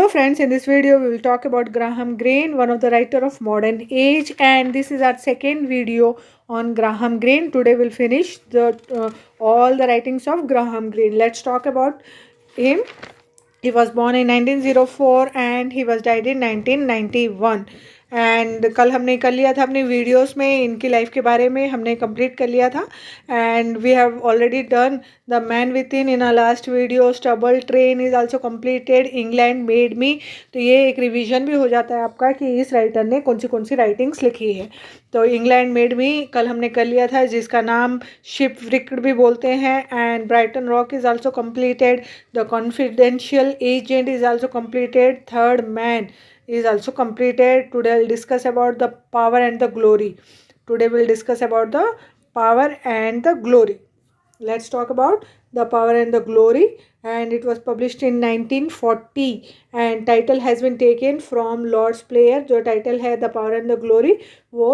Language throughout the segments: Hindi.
friends, in this video we will talk about Graham Greene, one of the writer of modern age, and this is our second video on Graham Greene. Today we'll finish all the writings of Graham Greene. Let's talk about him. He was born in 1904 and he was died in 1991. And कल हमने कर लिया था अपनी वीडियोस में इनकी लाइफ के बारे में हमने कंप्लीट कर लिया था. And we have already done the man within our last video. Stamboul train is also completed. England made me. तो ये एक रिवीजन भी हो जाता है आपका कि इस राइटर ने कौन सी राइटिंग्स लिखी है. तो इंग्लैंड मेड मी कल हमने कर लिया था, जिसका नाम शिप रिक्ड भी बोलते हैं. And Brighton rock is also completed. The confidential agent is also completed. Third man is also completed. Today I'll discuss about the power and the glory. Today we'll discuss about the power and the glory. Let's talk about the power and the glory, and it was published in 1940 and title has been taken from Lord's Prayer. जो title है the power and the glory वो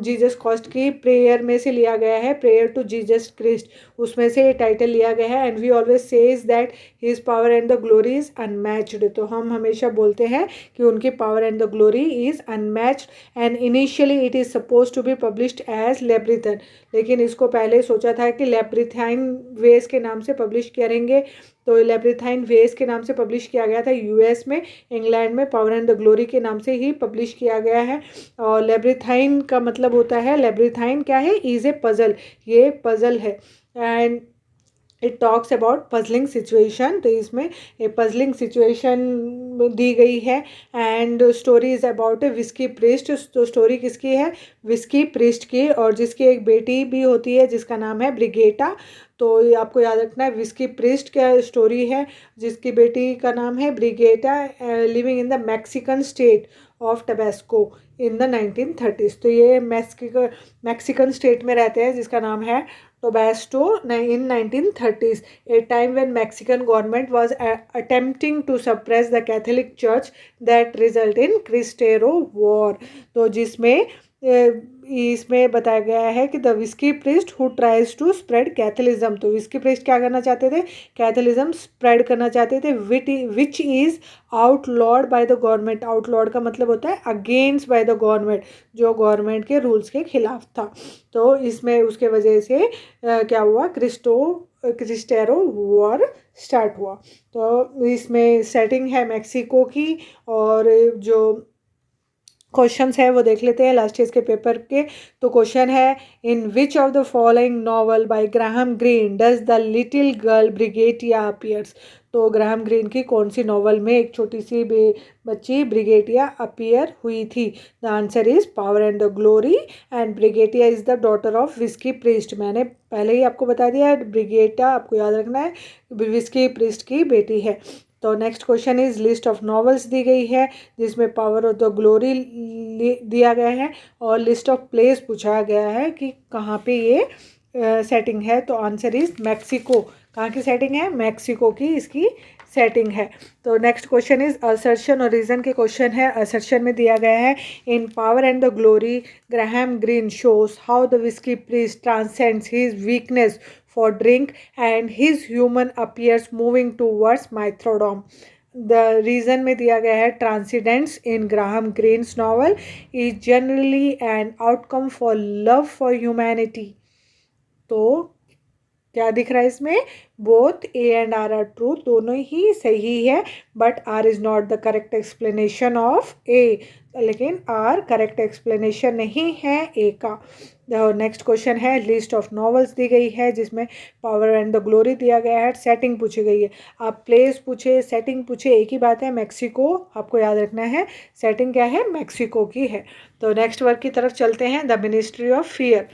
जीसस क्राइस्ट की प्रेयर में से लिया गया है. प्रेयर टू जीसस क्राइस्ट, उसमें से ये टाइटल लिया गया है. And we always says that his power and the glory is unmatched. तो हम हमेशा बोलते हैं कि उनकी power and the glory is unmatched. And initially it is suppose to be published as labyrinthine, लेकिन इसको पहले सोचा था कि लेब्रिथाइन वेज के नाम से पब्लिश करेंगे. तो लेब्रिथाइन वेज के नाम से पब्लिश किया गया था यूएस में. इंग्लैंड में पावर एंड द ग्लोरी के नाम से ही पब्लिश किया गया है. और लेब्रिथाइन का मतलब होता है, लेब्रिथाइन क्या है, इज़ ए पज़ल. ये पज़ल है. And it talks about puzzling situation. तो इसमें एक पजलिंग सिचुएशन दी गई है. And story is about A whisky priest. तो स्टोरी किसकी है, विस्की प्रिस्ट की, और जिसकी एक बेटी भी होती है जिसका नाम है ब्रिगेटा. तो ये आपको याद रखना है, विस्की प्रिस्ट क्या स्टोरी है, जिसकी बेटी का नाम है Brigitta, living in the Mexican state of Tabasco in the 1930s. तो ये मैक्सिकन स्टेट में रहते हैं जिसका नाम है Tabasco in 1930s, a time when Mexican government was attempting to suppress the Catholic Church that result in Cristero War. तो जिसमें इसमें बताया गया है कि the whisky priest who tries to spread Catholicism. तो विस्की प्रिस्ट क्या करना चाहते थे, कैथलिज्म स्प्रेड करना चाहते थे. Which is outlawed by the government. Outlawed का मतलब होता है अगेंस्ट बाय द गवर्नमेंट, जो गवर्नमेंट के रूल्स के खिलाफ था. तो इसमें उसके वजह से क्या हुआ, क्रिस्टेरो वॉर स्टार्ट हुआ. तो इसमें सेटिंग है मैक्सिको की. और जो क्वेश्चंस है वो देख लेते हैं लास्ट ईयर के पेपर के. तो क्वेश्चन है, in which of the following novel by Graham Greene does the little girl Brigitta appears. तो ग्राहम ग्रीन की कौन सी नॉवल में एक छोटी सी बच्ची ब्रिगेटिया अपीयर हुई थी. The answer is Power and the Glory. And Brigitta is the daughter of whisky priest. मैंने पहले ही आपको बता दिया, ब्रिगेटा आपको याद रखना है विस्की प्रिस्ट की बेटी है. तो next question is list of novels दी गई है जिसमें पावर ऑफ द ग्लोरी दिया गया है, और लिस्ट ऑफ प्लेस पूछा गया है कि कहाँ पे ये सेटिंग है. तो आंसर इज मैक्सिको. कहाँ की सेटिंग है, मैक्सिको की इसकी सेटिंग है. तो नेक्स्ट क्वेश्चन इज असर्शन और रीज़न के क्वेश्चन है. असर्शन में दिया गया है, in Power and the Glory Graham Greene shows how the whisky priest transcends his weakness for drink and his human appears moving towards martyrdom. The reason में दिया गया है, transcendence in Graham Greene's novel is generally an outcome for love for humanity. तो क्या दिख रहा है इसमें, both A and R are true, दोनों ही सही है. But R is not the correct explanation of A, लेकिन आर करेक्ट एक्सप्लेनेशन नहीं है ए का. नेक्स्ट क्वेश्चन है, लिस्ट ऑफ नॉवेल्स दी गई है जिसमें पावर एंड द ग्लोरी दिया गया है. सेटिंग पूछी गई है. आप प्लेस पूछे सेटिंग पूछे एक ही बात है, मैक्सिको आपको याद रखना है. सेटिंग क्या है, मैक्सिको की है. तो नेक्स्ट वर्क की तरफ चलते हैं. The Ministry of Fear.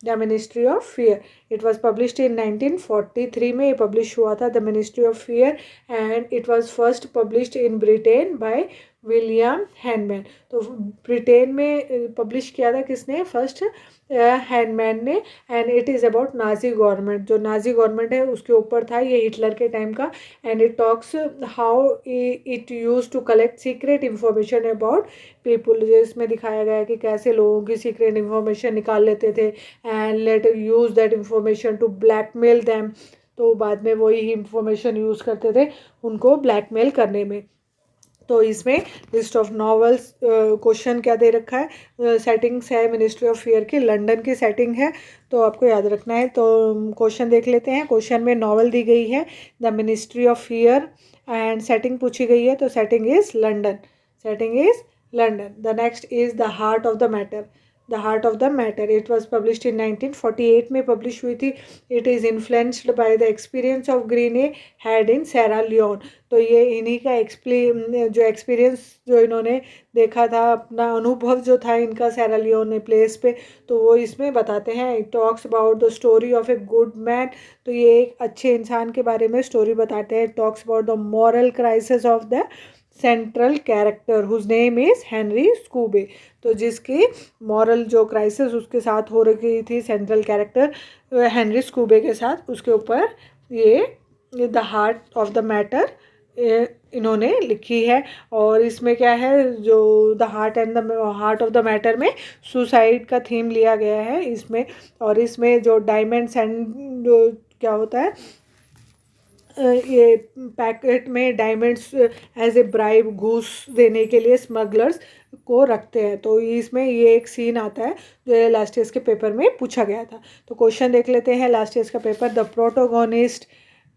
The Ministry of Fear, it was published in 1943 में ये पब्लिश हुआ था, the Ministry of Fear. And it was first published in Britain by William Heinemann. तो ब्रिटेन में पब्लिश किया था किसने, फर्स्ट हैनमैन ने. And it is about Nazi government. जो नाजी गवर्नमेंट है उसके ऊपर था, ये हिटलर के टाइम का. And it talks how it use to collect secret information about people. जो इसमें दिखाया गया है कि कैसे लोगों की सीक्रेट इंफॉर्मेशन निकाल लेते थे and let use that information to blackmail them. तो बाद में वही इंफॉर्मेशन यूज़ करते थे उनको ब्लैकमेल करने में. तो इसमें लिस्ट ऑफ नॉवेल्स क्वेश्चन क्या दे रखा है, सेटिंग्स है मिनिस्ट्री ऑफ फियर की, लंदन की सेटिंग है, तो आपको याद रखना है। तो क्वेश्चन देख लेते हैं। क्वेश्चन में नॉवल दी गई है the Ministry of Fear and setting पूछी गई है, तो setting is London, setting is London. The next is the Heart of the Matter, the Heart of the Matter it was published in 1948 में पब्लिश हुई थी। It is influenced by the experience of Greene had in Sierra Leone. तो ये इन्हीं का जो एक्सपीरियंस जो इन्होंने देखा था, अपना अनुभव जो था इनका सेरा लियोन प्लेस पे, तो वो इसमें बताते हैं। It talks about the story of a good man, तो ये एक अच्छे इंसान के बारे में स्टोरी बताते हैं। Talks about the moral crisis of the central character whose name is Henry Scobie, तो जिसकी मॉरल जो क्राइसिस उसके साथ हो रही थी सेंट्रल कैरेक्टर हेनरी स्कूबे के साथ, उसके ऊपर ये the Heart of the matter इन्होंने लिखी है। और इसमें क्या है, जो the Heart of the Matter में सुसाइड का थीम लिया गया है इसमें। और इसमें जो डायमंड्स एंड जो क्या होता है, ये पैकेट में डायमंड्स एज ए ब्राइब घूस देने के लिए स्मगलर्स को रखते हैं। तो इसमें ये एक सीन आता है जो लास्ट ईयर्स के पेपर में पूछा गया था। तो क्वेश्चन देख लेते हैं लास्ट ईयर्स का paper. The protagonist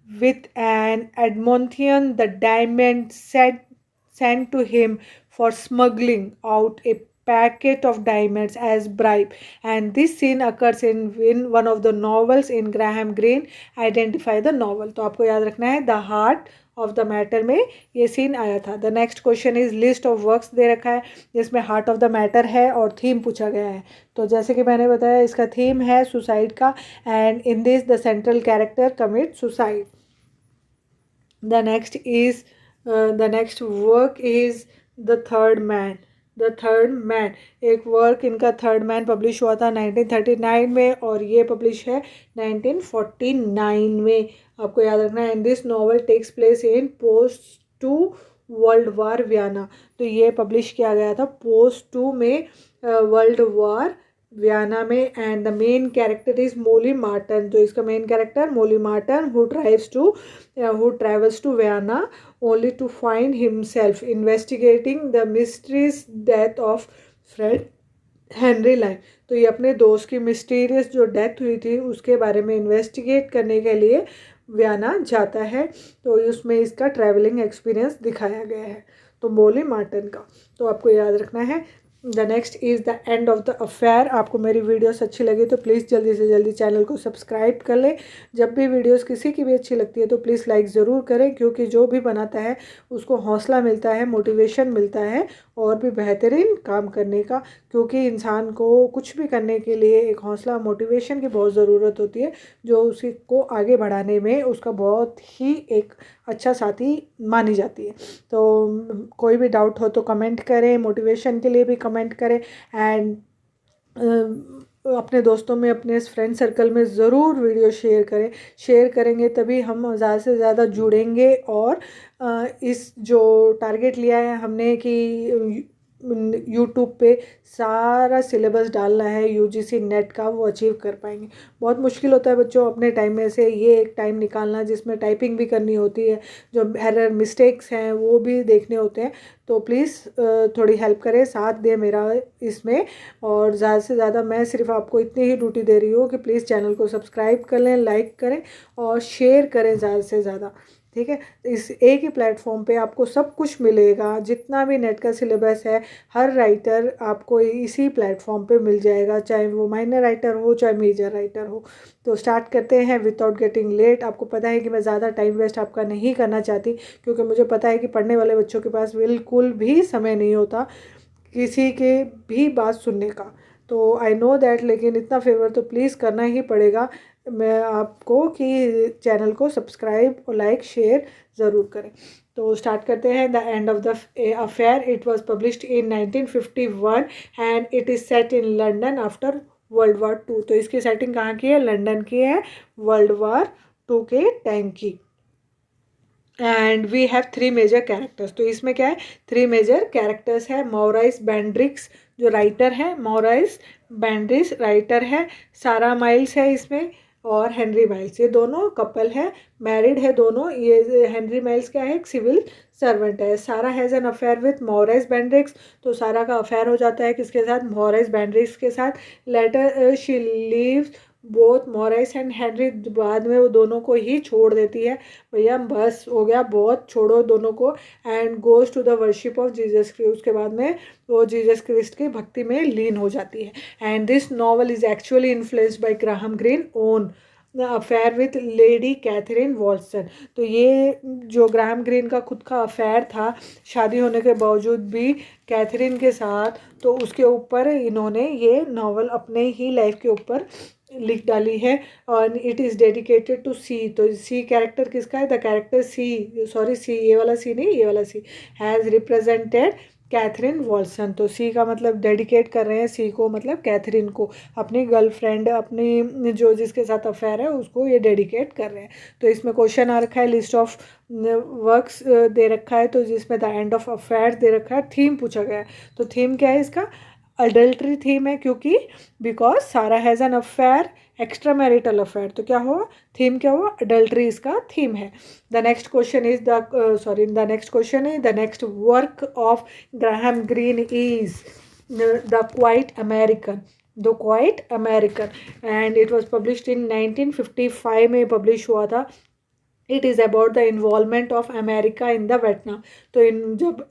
with an admonition the diamond sent to him for smuggling out a packet of diamonds as bribe, and this scene occurs in one of the novels in Graham Greene. Identify the novel. तो आपको याद रखना है the Heart of the Matter में ये सीन आया था। The next question is list of works दे रखा है जिसमें हार्ट ऑफ द मैटर है और थीम पूछा गया है। तो जैसे कि मैंने बताया इसका थीम है सुसाइड का, and in this the central character commit suicide. The next work is The Third Man. The Third Man एक वर्क इनका थर्ड मैन पब्लिश हुआ था 1939 में, और ये पब्लिश है 1949 में। आपको याद रखना है। And this novel takes place in post two world war Vienna. तो ये पब्लिश किया गया था पोस्ट 2 में वर्ल्ड वार वियना में। And the main character is Molly Martin, तो इसका main character Molly Martin who travels to Vienna only to find himself investigating the mysteries death of Fred Henry Line. तो ये अपने दोस्त की मिस्टीरियस जो डेथ हुई थी उसके बारे में इन्वेस्टिगेट करने के लिए वियना जाता है। तो उसमें इसका ट्रैवलिंग एक्सपीरियंस दिखाया गया है, तो मोली मार्टन का। तो आपको याद रखना है। The next is the end of the affair. आपको मेरी वीडियोस अच्छी लगी तो प्लीज़ जल्दी से जल्दी चैनल को सब्सक्राइब कर लें। जब भी वीडियोस किसी की भी अच्छी लगती है तो प्लीज़ लाइक ज़रूर करें, क्योंकि जो भी बनाता है उसको हौसला मिलता है, मोटिवेशन मिलता है और भी बेहतरीन काम करने का। क्योंकि इंसान को कुछ भी करने के लिए एक हौसला, मोटिवेशन की बहुत ज़रूरत होती है, जो उसी को आगे बढ़ाने में उसका बहुत ही एक अच्छा साथी मानी जाती है। तो कोई भी डाउट हो तो कमेंट करें, मोटिवेशन के लिए भी कमेंट करें, एंड अपने दोस्तों में, अपने फ्रेंड सर्कल में ज़रूर वीडियो शेयर करेंगे तभी हम ज़्यादा से ज़्यादा जुड़ेंगे। और इस जो टारगेट लिया है हमने कि यूट्यूब पे सारा सिलेबस डालना है यूजीसी नेट का, वो अचीव कर पाएंगे। बहुत मुश्किल होता है बच्चों अपने टाइम में से ये एक टाइम निकालना जिसमें टाइपिंग भी करनी होती है, जो एरर मिस्टेक्स हैं वो भी देखने होते हैं। तो प्लीज़ थोड़ी हेल्प करें, साथ दें मेरा इसमें। और ज़्यादा से ज़्यादा मैं सिर्फ आपको इतनी ही ड्यूटी दे रही हूँ कि प्लीज़ चैनल को सब्सक्राइब कर लें, लाइक करें और शेयर करें ज़्यादा से ज़्यादा, ठीक है। इस एक ही प्लेटफॉर्म पे आपको सब कुछ मिलेगा, जितना भी नेट का सिलेबस है, हर राइटर आपको इसी प्लेटफॉर्म पे मिल जाएगा, चाहे वो माइनर राइटर हो चाहे मेजर राइटर हो। तो स्टार्ट करते हैं विदाउट गेटिंग लेट। आपको पता है कि मैं ज़्यादा टाइम वेस्ट आपका नहीं करना चाहती, क्योंकि मुझे पता है कि पढ़ने वाले बच्चों के पास बिल्कुल भी समय नहीं होता किसी के भी बात सुनने का। तो आई नो दैट, लेकिन इतना फेवर तो प्लीज़ करना ही पड़ेगा मैं आपको कि चैनल को सब्सक्राइब और लाइक शेयर ज़रूर करें। तो स्टार्ट करते हैं। The end of the affair it was published in 1951 and it is set in London after world war 2। तो इसकी सेटिंग कहाँ की है? लंदन की है, वर्ल्ड वार 2 के टाइम की। And we have 3 major characters. तो इसमें क्या है? 3 मेजर कैरेक्टर्स है। मॉराइस बेंड्रिक्स जो राइटर है, मॉराइस बेंड्रिक्स राइटर है। सारा माइल्स है इसमें, और हेनरी माइल्स, ये दोनों कपल है, मैरिड है दोनों। ये हेनरी माइल्स क्या है, एक सिविल सर्वेंट है। Sarah has an affair with Maurice Bendrix, तो सारा का अफेयर हो जाता है किसके साथ, मॉरिस बेंड्रिक्स के साथ। Later she leaves both Maurice and Henry, बाद में वो दोनों को ही छोड़ देती है, भैया बस हो गया, बहुत छोड़ो दोनों को। And goes to the worship of Jesus Christ, उसके बाद में वो जीसस क्राइस्ट की भक्ति में लीन हो जाती है। And this novel is actually influenced by Graham Greene own affair with Lady Catherine Walston. तो ये जो ग्राहम ग्रीन का खुद का अफेयर था शादी होने के बावजूद भी कैथरीन के साथ, तो उसके ऊपर इन्होंने ये नॉवल अपने ही लाइफ के ऊपर लिख डाली है। और it is dedicated to C, तो सी कैरेक्टर किसका है, the character C, sorry C, ये वाला सी नहीं, ये वाला C, has represented Catherine Walston. तो सी का मतलब डेडिकेट कर रहे हैं सी को, मतलब कैथरीन को, अपनी गर्लफ्रेंड, अपनी जो जिसके साथ अफेयर है उसको ये डेडिकेट कर रहे हैं। तो इसमें क्वेश्चन आ रखा है, लिस्ट ऑफ वर्क्स दे रखा है, तो जिसमें द एंड ऑफ अफेयर दे रखा है। थीम पूछा गया है, तो थीम क्या है इसका, अडल्ट्री थीम है, क्योंकि बिकॉज सारा has an affair, extra marital affair, तो क्या हुआ, थीम क्या हुआ, अडल्ट्री इसका थीम है। The next question is the next question है, the next work of Graham Greene is the Quiet American, the Quiet American, and it was published in 1955 में पब्लिश हुआ था। It is about the involvement of America in the Vietnam. तो इन जब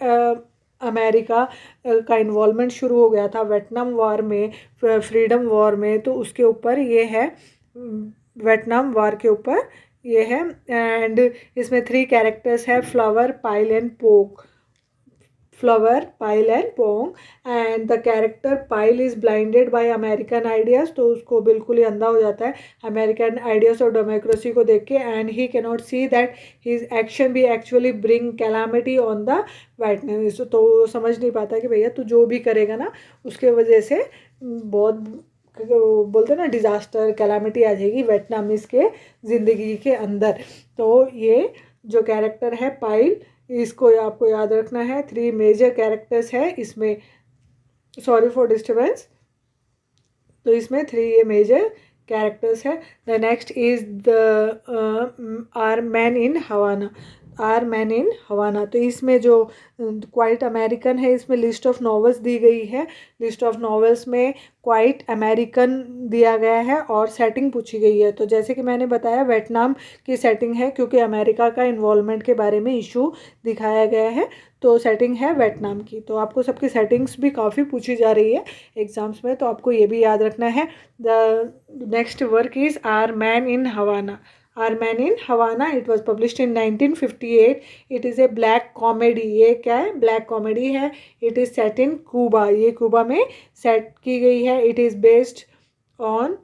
अमेरिका का इन्वॉल्वमेंट शुरू हो गया था वियतनाम वॉर में, फ्रीडम वॉर में, तो उसके ऊपर ये है, वियतनाम वॉर के ऊपर ये है। एंड इसमें 3 कैरेक्टर्स है, फ्लावर, पाइल एंड पोक, flower, pile and Pong. And the character pile is blinded bye American ideas, तो उसको बिल्कुल ही अंधा हो जाता है अमेरिकन आइडियाज़ और डेमोक्रेसी को देख के। And he cannot see that his action भी actually bring calamity on the whiteness, तो वो समझ नहीं पाता कि भैया तू जो भी करेगा ना उसके वजह से बहुत बोलते ना डिज़ास्टर, कैलामिटी आ जाएगी वियतनामीज़ के ज़िंदगी के अंदर। तो ये जो कैरेक्टर है पाइल, इसको आपको याद रखना है। 3 मेजर कैरेक्टर्स है इसमें, सॉरी फॉर डिस्टर्बेंस, तो इसमें 3 ये मेजर कैरेक्टर्स है। The next is the Our Man in Havana, Our Man in Havana, तो इसमें जो क्वाइट अमेरिकन है इसमें लिस्ट ऑफ नॉवेल्स दी गई है। लिस्ट ऑफ नॉवेल्स में क्वाइट अमेरिकन दिया गया है और सेटिंग पूछी गई है। तो जैसे कि मैंने बताया वियतनाम की सेटिंग है, क्योंकि अमेरिका का इन्वॉल्वमेंट के बारे में इशू दिखाया गया है, तो सेटिंग है वियतनाम की। तो आपको सबकी सेटिंग्स भी काफ़ी पूछी जा रही है एग्जाम्स में, तो आपको ये भी याद रखना है। The next work is Our Man in Havana, Our Man in Havana, it was published in 1958। It is a black comedy, ये क्या है, ब्लैक कॉमेडी है। It is set in Cuba, ये क्यूबा में सेट की गई है। It is based on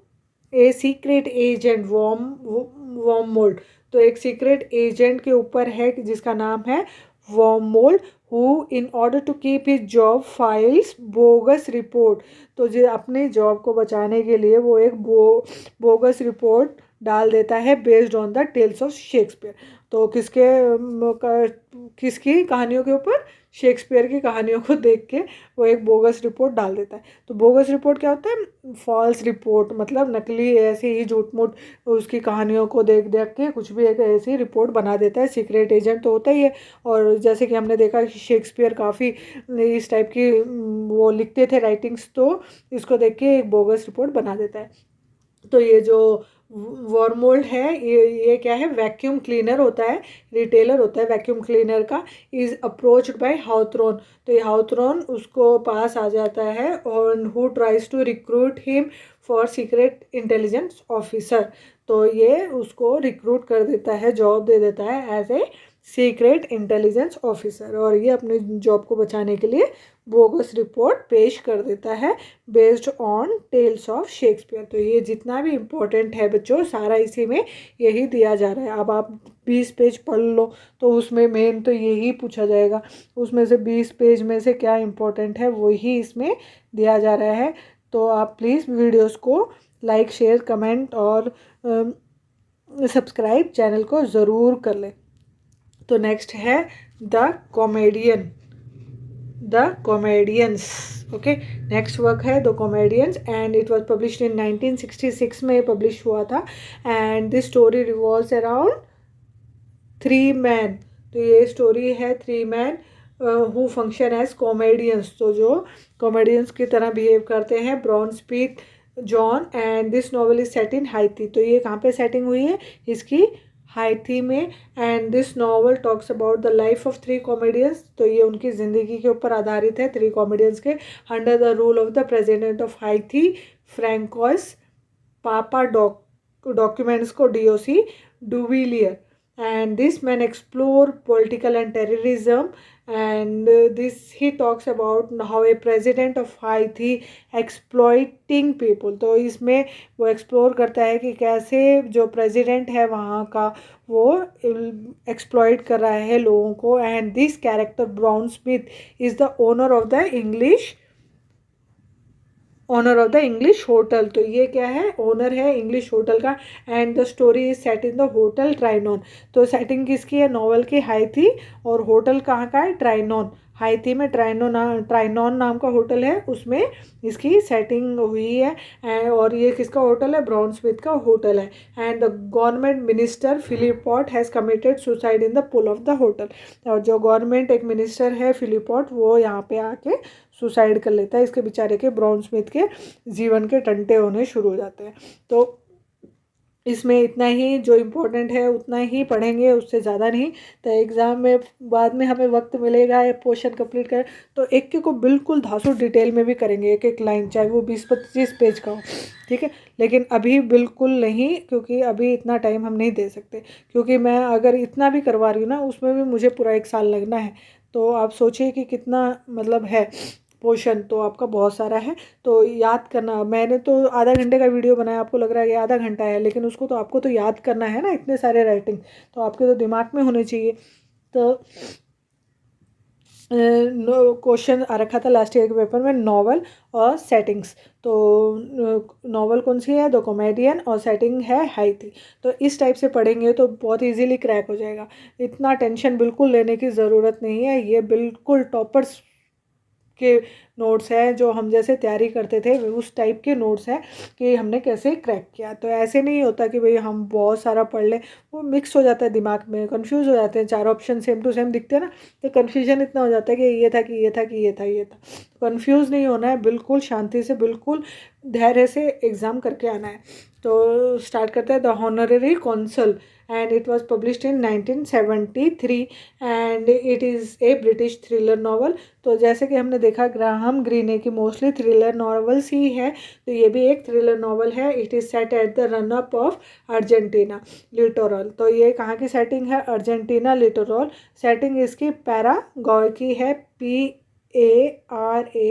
a secret agent Wormold, तो एक सीक्रेट एजेंट के ऊपर है जिसका नाम है Wormold, who in order to keep his job files bogus report, तो जो अपने जॉब को बचाने के लिए वो एक बोगस रिपोर्ट डाल देता है based on the tales of Shakespeare. तो किसकी कहानियों के ऊपर, शेक्सपियर की कहानियों को देख के वो एक बोगस रिपोर्ट डाल देता है। तो बोगस रिपोर्ट क्या होता है, फॉल्स रिपोर्ट, मतलब नकली, ऐसे ही झूठ मूठ उसकी कहानियों को देख देख के कुछ भी एक ऐसी रिपोर्ट बना देता है। सीक्रेट एजेंट तो होता ही है, और जैसे कि हमने देखा कि शेक्सपियर काफ़ी इस टाइप की वो लिखते थे राइटिंग्स, तो इसको देख के एक बोगस रिपोर्ट बना देता है। तो ये जो वर्मोल्ड है ये क्या है, वैक्यूम क्लीनर होता है, रिटेलर होता है वैक्यूम क्लीनर का। इज़ अप्रोच्ड बाय हाउथ्रोन, तो ये हाउथ्रोन उसको पास आ जाता है, और who tries to recruit him for secret intelligence officer, तो ये उसको रिक्रूट कर देता है, जॉब दे देता है as a secret intelligence officer, और ये अपने जॉब को बचाने के लिए बोगस रिपोर्ट पेश कर देता है based on tales of Shakespeare. तो ये जितना भी इम्पोर्टेंट है बच्चों, सारा इसी में यही दिया जा रहा है। अब आप 20 पेज पढ़ लो तो उसमें मेन तो यही पूछा जाएगा, उसमें से 20 पेज में से क्या इम्पोर्टेंट है वही इसमें दिया जा रहा है। तो आप प्लीज़ वीडियोस को लाइक, शेयर, कमेंट और सब्सक्राइब चैनल को ज़रूर कर लें। तो नेक्स्ट है the comedian, the comedians. Okay, next work है the comedians and it was published in 1966 में पब्लिश हुआ था and this story revolves around 3 man. तो ये स्टोरी है 3 man who function as comedians, तो जो कॉमेडियंस की तरह बिहेव करते हैं, Brown Smith, John, and this novel is set इन हाइती। तो ये कहाँ पे सेटिंग हुई है, इसकी हाइती में। And this novel talks about the life of 3 comedians. तो ये उनकी ज़िंदगी के ऊपर आधारित है, 3 कॉमेडियंस के, under the rule of the president of हाइती François पापा डॉक्यूमेंट्स को DOC डुविलियर। And this man explore political and terrorism, and this he talks about how a president of Haiti exploiting people। तो इसमें वो एक्सप्लोर करता है कि कैसे जो प्रेसिडेंट है वहाँ का वो एक्सप्लॉइट कर रहा है लोगों को। And this character Brown Smith is the owner of the English hotel. तो ये क्या है, ओनर है इंग्लिश होटल का। And the story is set in the hotel Trianon. तो सेटिंग किसकी है, नॉवल की हाइती, और होटल कहाँ का है, ट्राइनॉन। हाइती में ट्राइनॉन नाम का होटल है, उसमें इसकी सेटिंग हुई है। और ये किसका होटल है, ब्राउन स्मिथ का होटल है। And the government minister Philipot has committed suicide in the pool of the hotel. और जो गवर्नमेंट एक मिनिस्टर है फिलिपॉट, वो यहाँ पे आके सुसाइड कर लेता है। इसके बेचारे के, ब्राउन स्मिथ के जीवन के टंटे होने शुरू हो जाते हैं। तो इसमें इतना ही जो इम्पोर्टेंट है उतना ही पढ़ेंगे, उससे ज़्यादा नहीं। तो एग्ज़ाम में बाद में हमें वक्त मिलेगा ये पोर्शन कंप्लीट करें तो एक के को बिल्कुल धांसू डिटेल में भी करेंगे, एक एक लाइन, चाहे वो 20-25 पेज का हो, ठीक है। लेकिन अभी बिल्कुल नहीं, क्योंकि अभी इतना टाइम हम नहीं दे सकते, क्योंकि मैं अगर इतना भी करवा रही हूँ ना, उसमें भी मुझे पूरा 1 साल लगना है। तो आप सोचिए कि कितना मतलब है पोर्शन, तो आपका बहुत सारा है। तो याद करना, मैंने तो आधा घंटे का वीडियो बनाया, आपको लग रहा है कि आधा घंटा है, लेकिन उसको तो आपको तो याद करना है ना, इतने सारे राइटिंग तो आपके तो दिमाग में होने चाहिए। तो क्वेश्चन आ रखा था लास्ट ईयर के पेपर में, नॉवल और सेटिंग्स। तो नॉवल कौन सी है, द कॉमेडियन, और सेटिंग है हाइती। तो इस टाइप से पढ़ेंगे तो बहुत इजीली क्रैक हो जाएगा। इतना टेंशन बिल्कुल लेने की ज़रूरत नहीं है, ये बिल्कुल टॉपर्स के नोट्स हैं, जो हम जैसे तैयारी करते थे उस टाइप के नोट्स हैं कि हमने कैसे क्रैक किया। तो ऐसे नहीं होता कि भाई हम बहुत सारा पढ़ लें, वो मिक्स हो जाता है दिमाग में, कंफ्यूज हो जाते हैं, 4 ऑप्शन सेम टू सेम दिखते हैं ना, तो कन्फ्यूजन इतना हो जाता है कि ये था कि ये था कि ये था ये था। कंफ्यूज नहीं होना है, बिल्कुल शांति से, बिल्कुल धैर्य से एग्ज़ाम करके आना है। तो स्टार्ट करते हैं, the honorary consul, and it was published in 1973 and it is a British thriller novel। तो जैसे कि हमने देखा ग्राहम ग्रीने की मोस्टली थ्रिलर नॉवल्स ही है, तो ये भी एक थ्रिलर नॉवल है। It is set at the run up of Argentina littoral. तो ये कहाँ की सेटिंग है, अर्जेंटीना लिटोरल। सेटिंग इसकी पैराग्वे की है, PARAGUAY,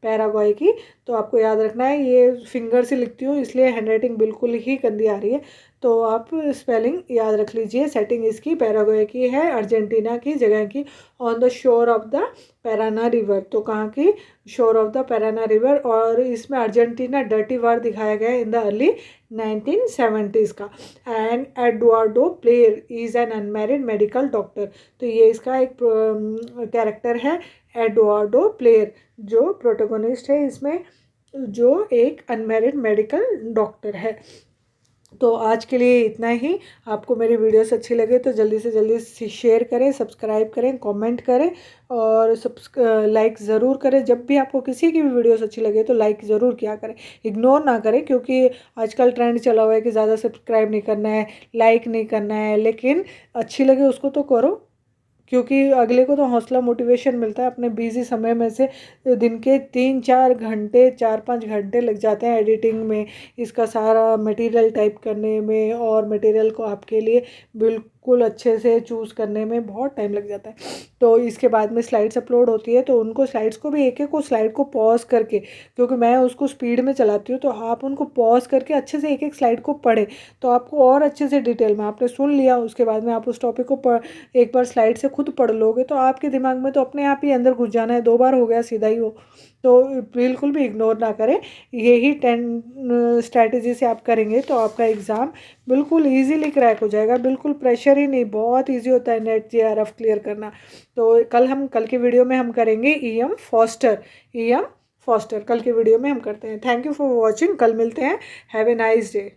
पैराग्वे की। तो आपको याद रखना है, ये फिंगर से लिखती हूँ इसलिए हैंडराइटिंग बिल्कुल ही गंदी आ रही है, तो आप स्पेलिंग याद रख लीजिए। सेटिंग इसकी पैराग्वे की है, अर्जेंटीना की जगह की, on the shore of the Paraná river. तो कहाँ की, शोर ऑफ द पैराना रिवर। और इसमें अर्जेंटीना डर्टी वार दिखाया गया है इन द अर्ली 1970s का। And Eduardo player is an unmarried medical doctor. तो ये इसका एक कैरेक्टर है, एडुआर्डो प्लेयर, जो प्रोटोगोनिस्ट है इसमें, जो एक अनमैरिड मेडिकल डॉक्टर है। तो आज के लिए इतना ही। आपको मेरी वीडियोस अच्छी लगे तो जल्दी से जल्दी शेयर करें, सब्सक्राइब करें, कमेंट करें और लाइक ज़रूर करें। जब भी आपको किसी की भी वीडियोस अच्छी लगे तो लाइक ज़रूर किया करें, इग्नोर ना करें, क्योंकि आजकल ट्रेंड चला हुआ है कि ज़्यादा सब्सक्राइब नहीं करना है, लाइक नहीं करना है, लेकिन अच्छी लगे उसको तो करो, क्योंकि अगले को तो हौसला मोटिवेशन मिलता है। अपने बिजी समय में से दिन के 3-4 घंटे, 4-5 घंटे लग जाते हैं एडिटिंग में, इसका सारा मटेरियल टाइप करने में, और मटेरियल को आपके लिए बिल्कुल अच्छे से चूज़ करने में बहुत टाइम लग जाता है। तो इसके बाद में स्लाइड्स अपलोड होती है, तो उनको स्लाइड्स को भी एक एक को स्लाइड को पॉज करके, क्योंकि मैं उसको स्पीड में चलाती हूँ, तो आप उनको पॉज करके अच्छे से एक एक स्लाइड को पढ़ें, तो आपको और अच्छे से डिटेल में, आपने सुन लिया उसके बाद में आप उस टॉपिक को एक बार स्लाइड से खुद पढ़ लोगे तो आपके दिमाग में तो अपने आप ही अंदर घुस जाना है। 2 बार हो गया सीधा ही वो, तो बिल्कुल भी इग्नोर ना करें। यही 10 स्ट्रैटेजी से आप करेंगे तो आपका एग्ज़ाम बिल्कुल इजीली क्रैक हो जाएगा, बिल्कुल प्रेशर ही नहीं। बहुत इजी होता है नेट जेआरएफ क्लियर करना। तो कल के वीडियो में हम करेंगे ईएम फॉस्टर, ईएम फॉस्टर कल के वीडियो में हम करते हैं। थैंक यू फॉर वॉचिंग, कल मिलते हैं। Have a nice day.